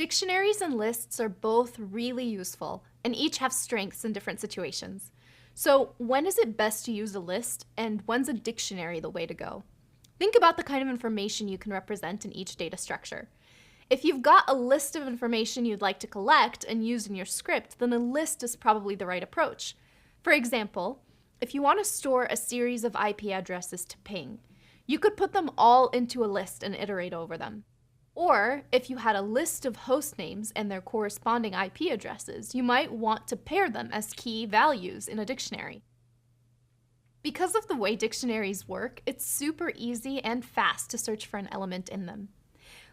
Dictionaries and lists are both really useful, and each have strengths in different situations. So when is it best to use a list, and when's a dictionary the way to go? Think about the kind of information you can represent in each data structure. If you've got a list of information you'd like to collect and use in your script, then a list is probably the right approach. For example, if you want to store a series of IP addresses to ping, you could put them all into a list and iterate over them. Or if you had a list of host names and their corresponding IP addresses, you might want to pair them as key values in a dictionary. Because of the way dictionaries work, it's super easy and fast to search for an element in them.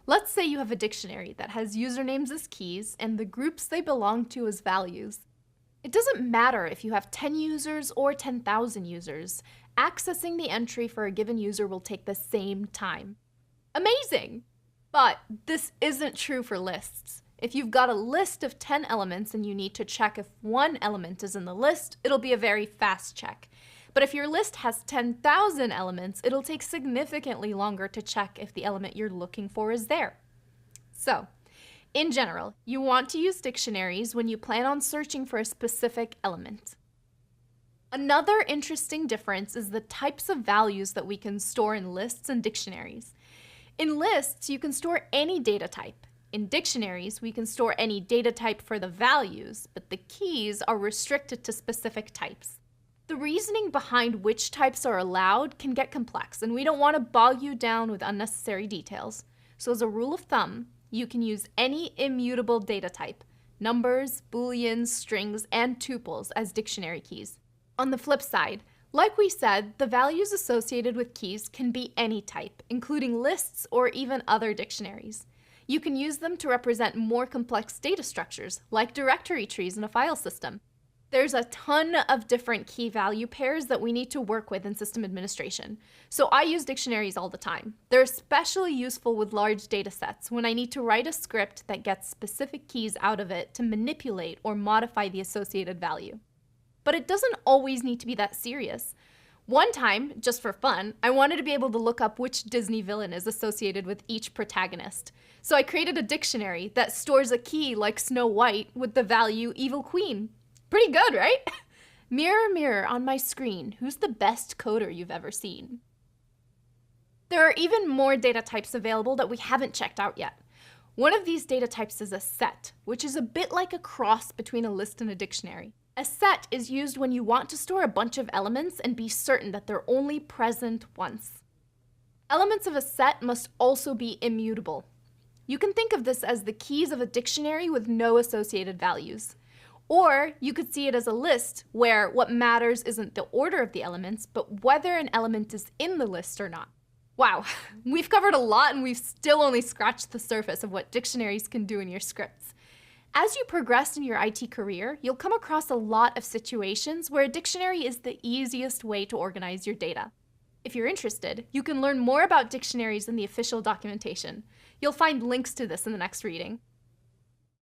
Let's say you have a dictionary that has usernames as keys and the groups they belong to as values. It doesn't matter if you have 10 users or 10,000 users. Accessing the entry for a given user will take the same time. Amazing! But this isn't true for lists. If you've got a list of 10 elements and you need to check if one element is in the list, it'll be a very fast check. But if your list has 10,000 elements, it'll take significantly longer to check if the element you're looking for is there. So, in general, you want to use dictionaries when you plan on searching for a specific element. Another interesting difference is the types of values that we can store in lists and dictionaries. In lists, you can store any data type. In dictionaries, we can store any data type for the values, but the keys are restricted to specific types. The reasoning behind which types are allowed can get complex, and we don't want to bog you down with unnecessary details. So as a rule of thumb, you can use any immutable data type, numbers, booleans, strings, and tuples as dictionary keys. On the flip side, like we said, the values associated with keys can be any type, including lists or even other dictionaries. You can use them to represent more complex data structures, like directory trees in a file system. There's a ton of different key value pairs that we need to work with in system administration, so I use dictionaries all the time. They're especially useful with large data sets when I need to write a script that gets specific keys out of it to manipulate or modify the associated value. But it doesn't always need to be that serious. One time, just for fun, I wanted to be able to look up which Disney villain is associated with each protagonist. So I created a dictionary that stores a key like Snow White with the value Evil Queen. Pretty good, right? Mirror, mirror on my screen, who's the best coder you've ever seen? There are even more data types available that we haven't checked out yet. One of these data types is a set, which is a bit like a cross between a list and a dictionary. A set is used when you want to store a bunch of elements and be certain that they're only present once. Elements of a set must also be immutable. You can think of this as the keys of a dictionary with no associated values. Or you could see it as a list where what matters isn't the order of the elements, but whether an element is in the list or not. Wow, we've covered a lot and we've still only scratched the surface of what dictionaries can do in your scripts. As you progress in your IT career, you'll come across a lot of situations where a dictionary is the easiest way to organize your data. If you're interested, you can learn more about dictionaries in the official documentation. You'll find links to this in the next reading.